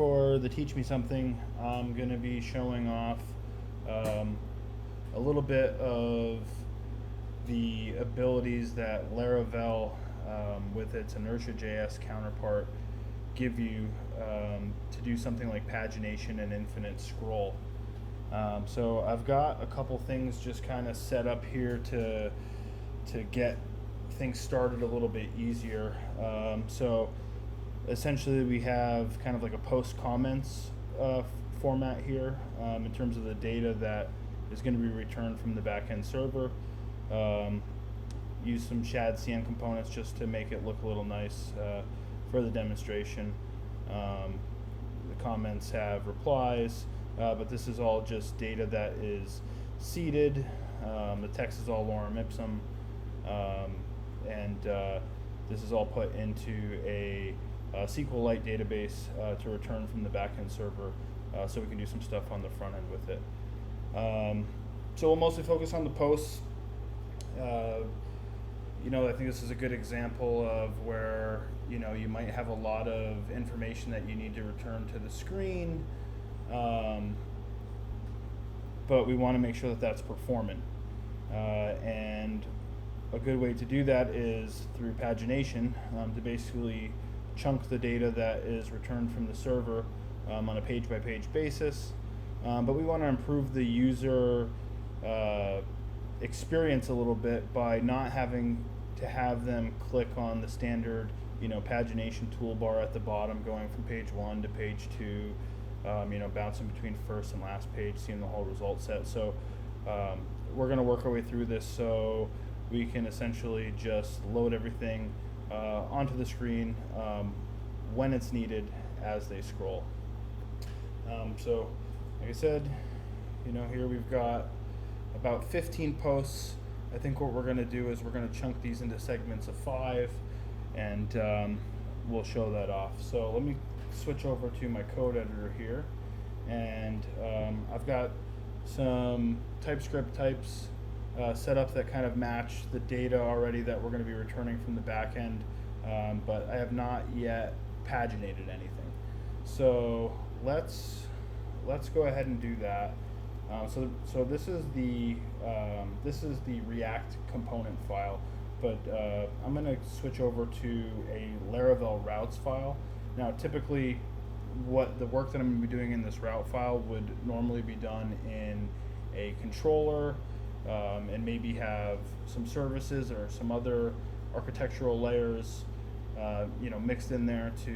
for the Teach Me Something, I'm going to be showing off um, a little bit of the abilities that Laravel, with its inertia.js counterpart, give you to do something like pagination and infinite scroll. So I've got a couple things just kind of set up here to get things started a little bit easier. So essentially we have kind of like a post comments format here in terms of the data that is going to be returned from the backend server. Use some shad CN components just to make it look a little nice for the demonstration. The comments have replies, but this is all just data that is seeded. The text is all lorem ipsum, and this is all put into a SQLite database to return from the backend server, so we can do some stuff on the front end with it. So we'll mostly focus on the posts. I think this is a good example of where you might have a lot of information that you need to return to the screen, but we want to make sure that that's performant. And a good way to do that is through pagination, to basically chunk the data that is returned from the server on a page-by-page basis. But we want to improve the user experience a little bit by not having to have them click on the standard pagination toolbar at the bottom, going from page 1 to page 2, bouncing between first and last page, seeing the whole result set. So we're going to work our way through this so we can essentially just load everything onto the screen when it's needed as they scroll. So like I said, here we've got about 15 posts. I think what we're going to do is we're going to chunk these into segments of 5, and we'll show that off. So let me switch over to my code editor here, and I've got some TypeScript types set up that kind of match the data already that we're going to be returning from the back end, but I have not yet paginated anything. So let's go ahead and do that. So this is the React component file, but I'm going to switch over to a Laravel routes file. Now, typically, what the work that I'm going to be doing in this route file would normally be done in a controller, and maybe have some services or some other architectural layers, mixed in there to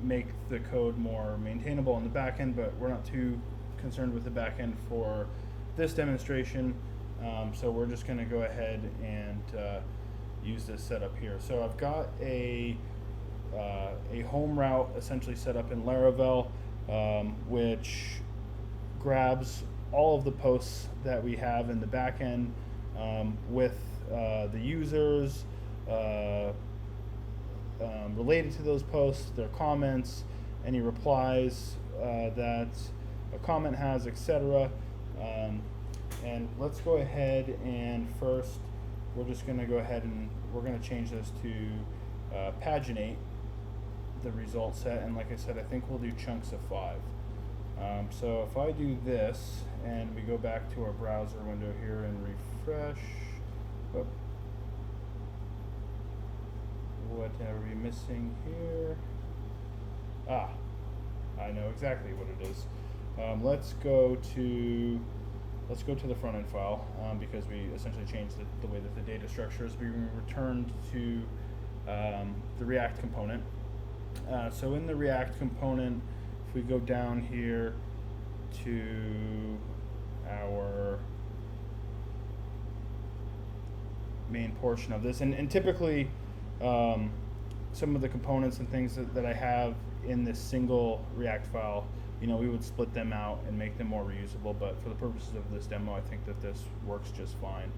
make the code more maintainable on the back end. But we're not too concerned with the back end for this demonstration, so we're just going to go ahead and use this setup here. So I've got a home route essentially set up in Laravel, which grabs all of the posts that we have in the back end, with the users related to those posts, their comments, any replies that a comment has, etc. And let's go ahead and first we're just going to go ahead and we're going to change this to paginate the result set, and like I said, I think we'll do chunks of 5. So if I do this and we go back to our browser window here and refresh, what are we missing here? I know exactly what it is. Let's go to the front end file, because we essentially changed the way that the data structure is being returned to the React component. So in the React component, if we go down here to our main portion of this, and typically some of the components and things that I have in this single React file, we would split them out and make them more reusable, but for the purposes of this demo, I think that this works just fine.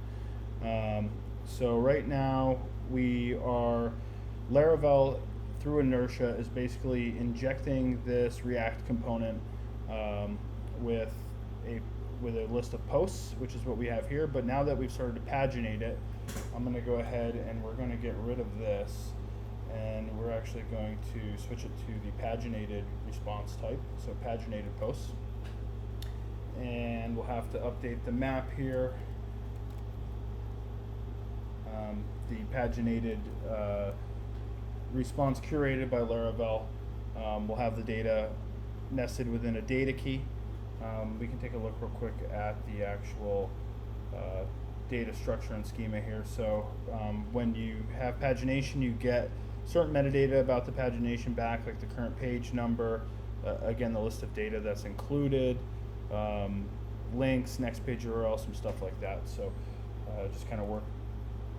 So right now we are Laravel through inertia is basically injecting this React component with a list of posts, which is what we have here. But now that we've started to paginate it, I'm going to go ahead and we're going to get rid of this, and we're actually going to switch it to the paginated response type, so paginated posts. And we'll have to update the map here. The paginated response curated by Laravel will have the data nested within a data key. We can take a look real quick at the actual data structure and schema here. So when you have pagination, you get certain metadata about the pagination back, like the current page number, again, the list of data that's included, links, next page URL, some stuff like that. So just kind of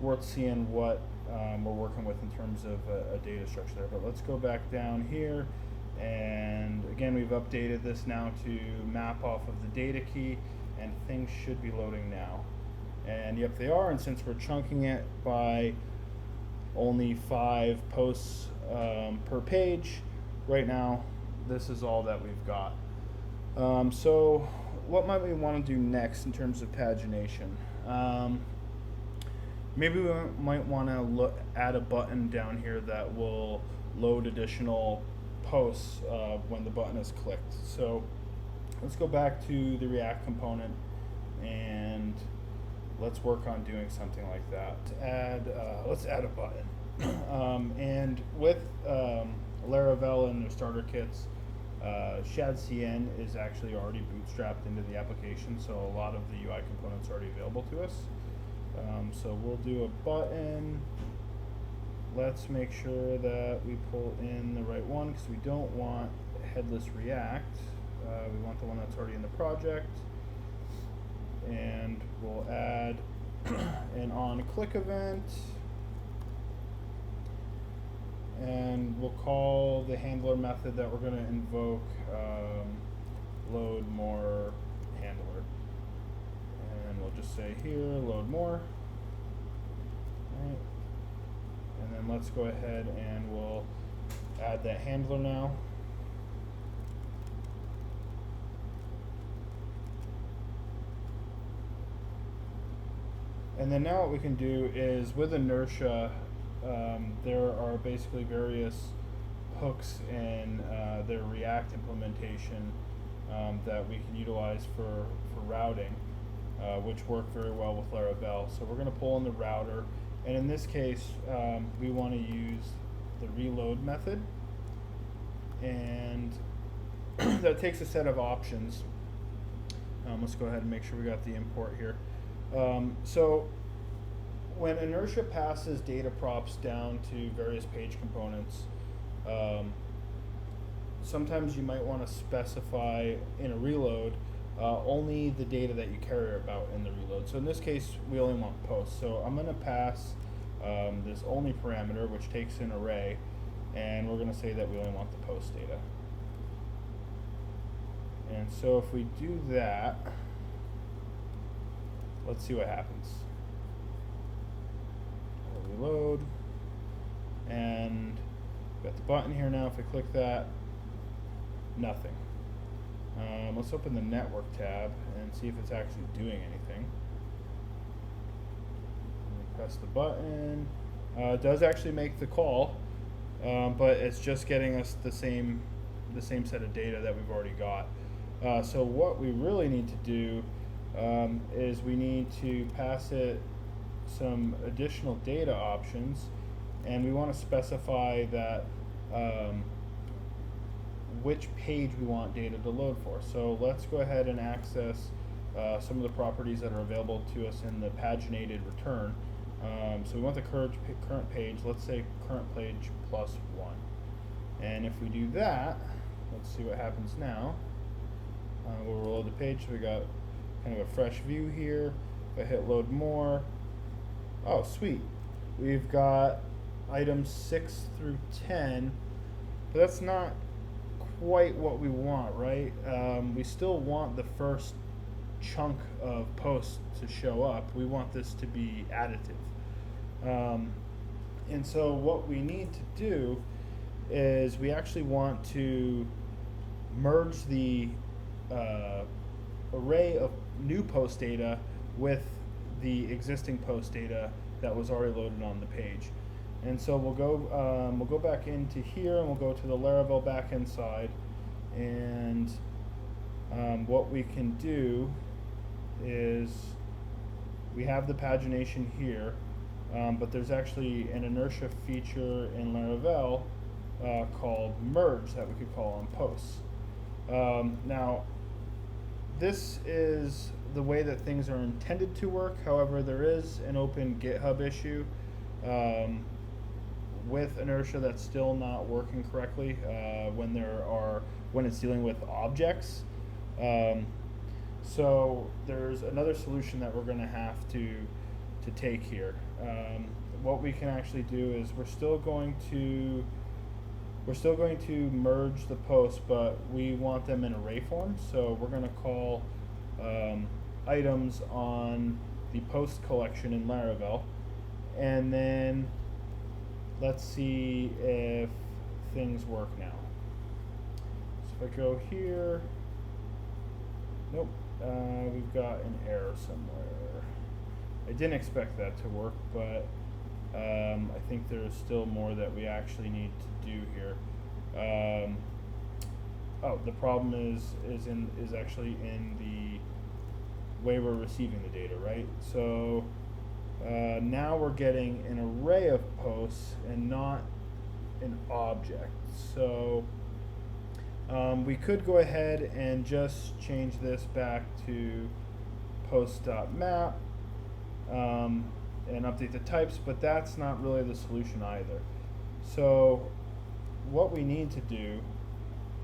worth seeing what we're working with in terms of a data structure there. But let's go back down here, and again, we've updated this now to map off of the data key, and things should be loading now. And yep, they are. And since we're chunking it by only 5 posts per page right now, this is all that we've got. So what might we want to do next in terms of pagination? Maybe we might want to add a button down here that will load additional posts when the button is clicked. So let's go back to the React component and let's work on doing something like that. Let's add a button. And with Laravel and their starter kits, ShadCN is actually already bootstrapped into the application, so a lot of the UI components are already available to us. So we'll do a button. Let's make sure that we pull in the right one, because we don't want headless React. We want the one that's already in the project. And we'll add an on-click event. And we'll call the handler method that we're going to invoke load more handler. And we'll just say here, load more. Right. And then let's go ahead and we'll add that handler now. And then now what we can do is, with inertia, there are basically various hooks in their React implementation that we can utilize for routing, which work very well with Laravel. So we're going to pull in the router, and in this case, we want to use the reload method, and that takes a set of options. Let's go ahead and make sure we got the import here. So when inertia passes data props down to various page components, sometimes you might want to specify in a reload only the data that you care about in the reload. So in this case, we only want posts. So I'm going to pass this only parameter, which takes an array, and we're going to say that we only want the post data. And so if we do that, let's see what happens. We'll reload, and we've got the button here now. If I click that, nothing. Let's open the network tab and see if it's actually doing anything. Press the button. It does actually make the call, but it's just getting us the same set of data that we've already got. So what we really need to do is we need to pass it some additional data options, and we want to specify that which page we want data to load for. So let's go ahead and access some of the properties that are available to us in the paginated return. So we want the current page, let's say current page +1. And if we do that, let's see what happens now. We'll reload the page, so we got kind of a fresh view here. If I hit load more, oh sweet, we've got items 6 through 10, but that's not quite what we want, right? We still want the first chunk of posts to show up. We want this to be additive. And so what we need to do is we actually want to merge the array of new post data with the existing post data that was already loaded on the page. And so we'll go back into here and we'll go to the Laravel backend side, and what we can do is we have the pagination here, but there's actually an inertia feature in Laravel called merge that we could call on posts. Now, this is the way that things are intended to work. However, there is an open GitHub issue with inertia that's still not working correctly when it's dealing with objects. So there's another solution that we're going to have to take here. What we can actually do is we're still going to merge the posts, but we want them in array form. So we're going to call items on the post collection in Laravel, and then let's see if things work now. So if I go here, nope, we've got an error somewhere. I didn't expect that to work, but I think there's still more that we actually need to do here. The problem is actually in the way we're receiving the data, right? So now we're getting an array of posts and not an object. So we could go ahead and just change this back to post.map and update the types, but that's not really the solution either. So what we need to do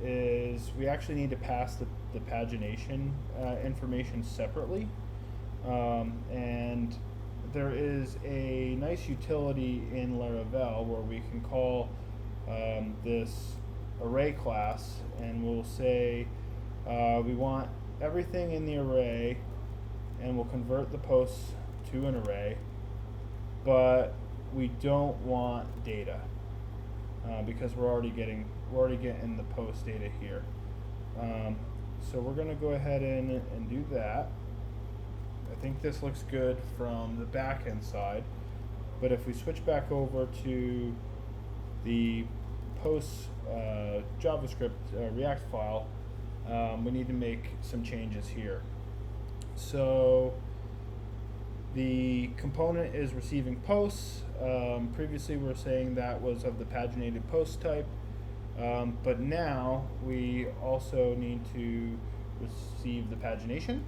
is we actually need to pass the pagination information separately, and there is a nice utility in Laravel where we can call this array class, and we'll say we want everything in the array, and we'll convert the posts to an array, but we don't want data because we're already getting the post data here. So we're going to go ahead and do that. I think this looks good from the back-end side, but if we switch back over to the post JavaScript React file, we need to make some changes here. So the component is receiving posts. Previously we were saying that was of the paginated post type, but now we also need to receive the pagination,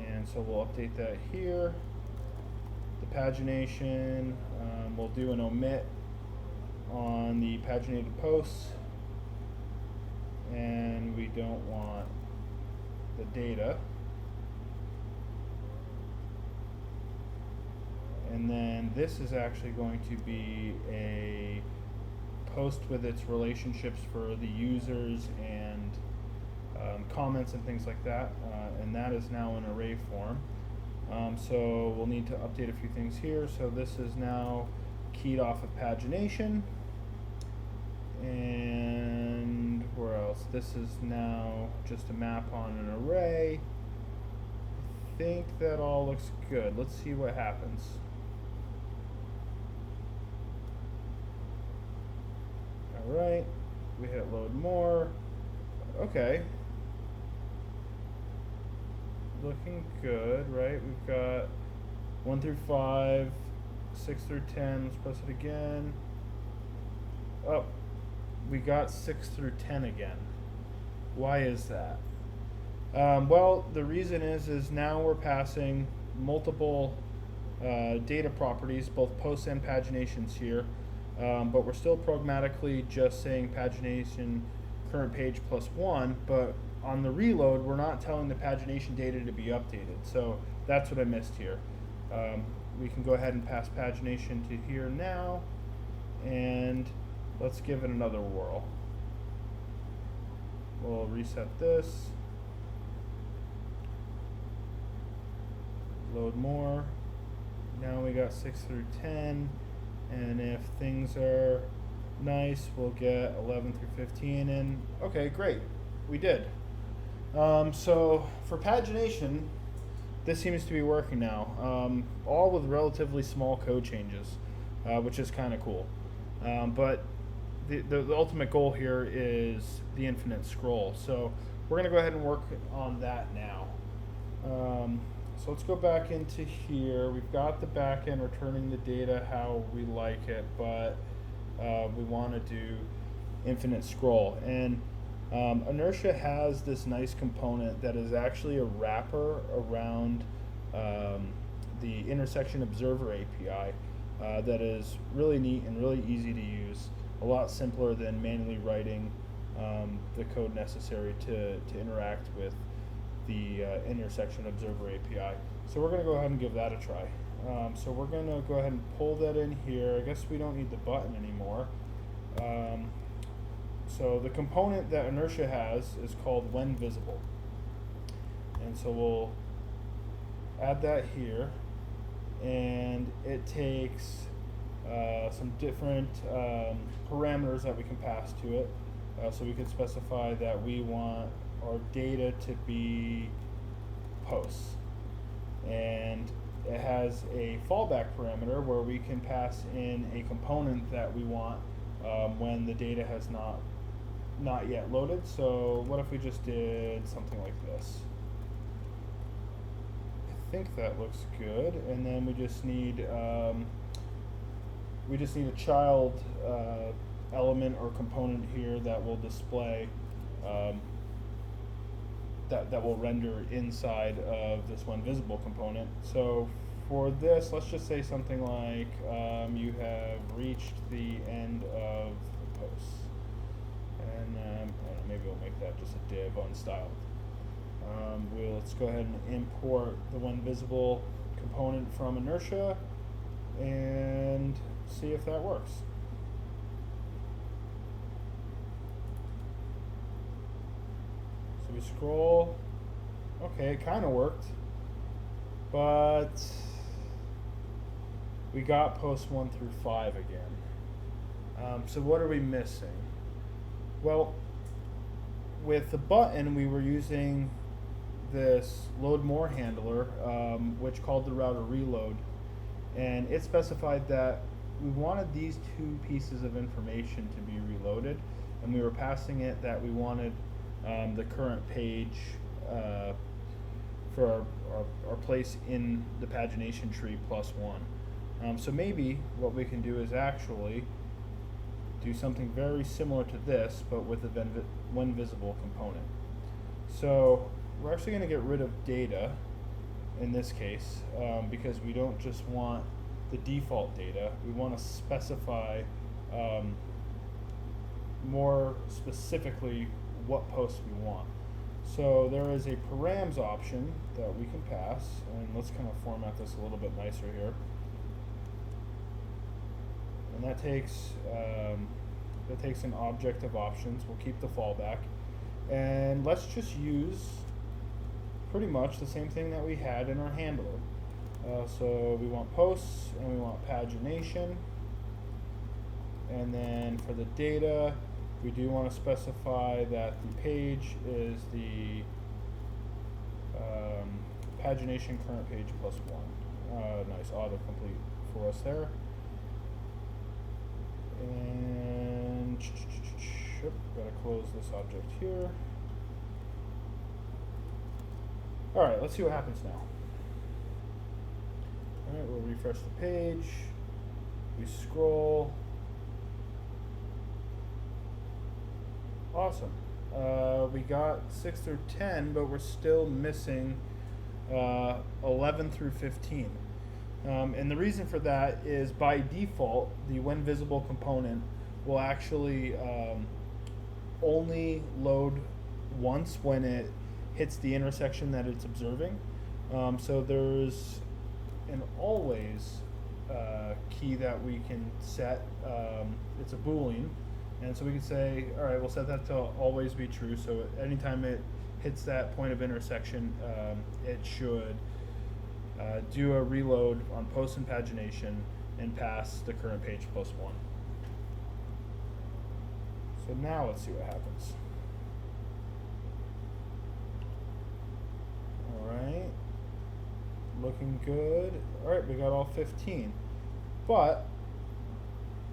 and so we'll update that here. The pagination, we'll do an omit on the paginated posts, and we don't want the data. And then this is actually going to be a post with its relationships for the users and comments and things like that, and that is now in array form. So we'll need to update a few things here. So this is now keyed off of pagination, and where else? This is now just a map on an array. I think that all looks good. Let's see what happens. Alright, we hit load more. Okay. Looking good, right? We've got 1 through 5, 6 through 10. Let's press it again. Oh, we got 6 through 10 again. Why is that? Well, the reason is now we're passing multiple data properties, both posts and paginations here. But we're still pragmatically just saying pagination current page +1, but on the reload we're not telling the pagination data to be updated. So that's what I missed here. We can go ahead and pass pagination to here now, and let's give it another whirl. We'll reset this, load more. Now we got 6 through 10. And if things are nice, we'll get 11 through 15 in. Okay, great. We did. So for pagination, this seems to be working now, all with relatively small code changes. which is kind of cool. But the ultimate goal here is the infinite scroll. So we're going to go ahead and work on that now. So let's go back into here. We've got the backend returning the data how we like it, but we want to do infinite scroll. And Inertia has this nice component that is actually a wrapper around the intersection observer API that is really neat and really easy to use. A lot simpler than manually writing the code necessary to interact with the intersection observer API. So we're going to go ahead and give that a try. So we're going to go ahead and pull that in here. I guess we don't need the button anymore. So the component that Inertia has is called when visible. And so we'll add that here. And it takes some different parameters that we can pass to it. So we could specify that we want our data to be posts. And it has a fallback parameter where we can pass in a component that we want when the data has not yet loaded. So what if we just did something like this? I think that looks good. And then we just need a child element or component here that will display that will render inside of this when visible component. So for this, let's just say something like you have reached the end of the post. And I don't know, maybe we'll make that just a div unstyled. Let's go ahead and import the when visible component from Inertia and see if that works. So we scroll. Okay, it kind of worked, but we got posts 1 through 5 again. So what are we missing? Well, with the button, we were using this load more handler, which called the router reload, and it specified that we wanted these two pieces of information to be reloaded, and we were passing it that we wanted the current page for our place in the pagination tree +1. So maybe what we can do is actually do something very similar to this, but with the when visible component. So we're actually going to get rid of data in this case because we don't just want the default data. We want to specify more specifically what posts we want. So there is a params option that we can pass, and let's kind of format this a little bit nicer here. And that takes an object of options. We'll keep the fallback, and let's just use pretty much the same thing that we had in our handler. So we want posts and we want pagination, and then for the data, we do want to specify that the page is the pagination current page +1. Nice autocomplete for us there. And gotta close this object here. All right, let's see what happens now. All right, we'll refresh the page. We scroll. Awesome. We got 6 through 10, but we're still missing 11 through 15. And the reason for that is by default, the when visible component will actually only load once when it hits the intersection that it's observing. So there's an always key that we can set. It's a Boolean. And so we can say, all right, we'll set that to always be true. So anytime it hits that point of intersection, it should do a reload on post and pagination and pass the current page +1. So now let's see what happens. All right, looking good. All right, we got all 15. But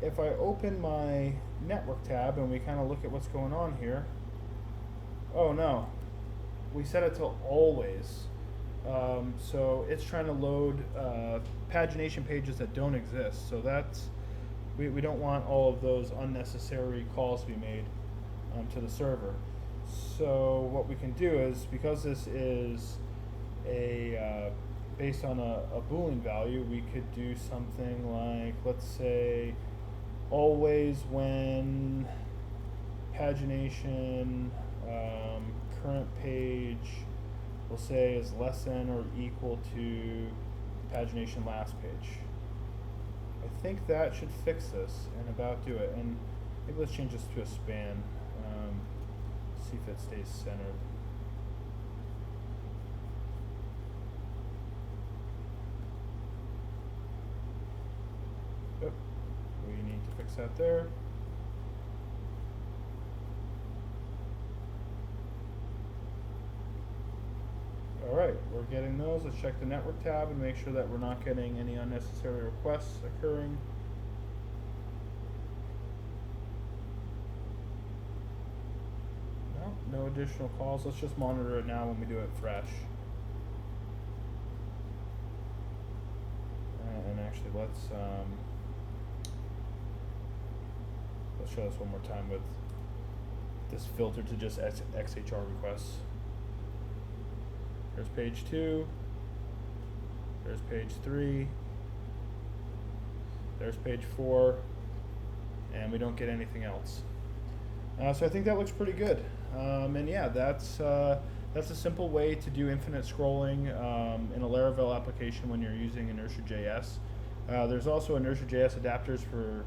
if I open my network tab and we kind of look at what's going on here, oh no, we set it to always. So it's trying to load pagination pages that don't exist. So we don't want all of those unnecessary calls to be made to the server. So what we can do is, because this is based on a Boolean value, we could do something like, let's say, always when pagination current page, we'll say, is less than or equal to pagination last page. I think that should fix this and about do it. And maybe let's change this to a span. See if it stays centered. Yep, we need to fix that there. Alright, we're getting those. Let's check the network tab and make sure that we're not getting any unnecessary requests occurring. No additional calls. Let's just monitor it now when we do it fresh. And actually, let's show this one more time with this filter to just XHR requests. There's page 2. There's page 3. There's page 4. And we don't get anything else. So I think that looks pretty good. And yeah, that's a simple way to do infinite scrolling in a Laravel application when you're using Inertia.js. There's also Inertia.js adapters for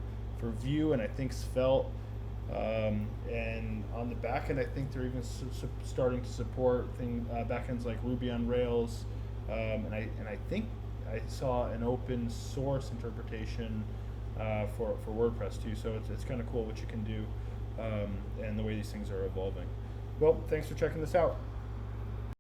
Vue and I think Svelte. And on the backend, I think they're even starting to support backends like Ruby on Rails. And I think I saw an open source interpretation for WordPress too. So it's kind of cool what you can do. And the way these things are evolving. Well, thanks for checking this out.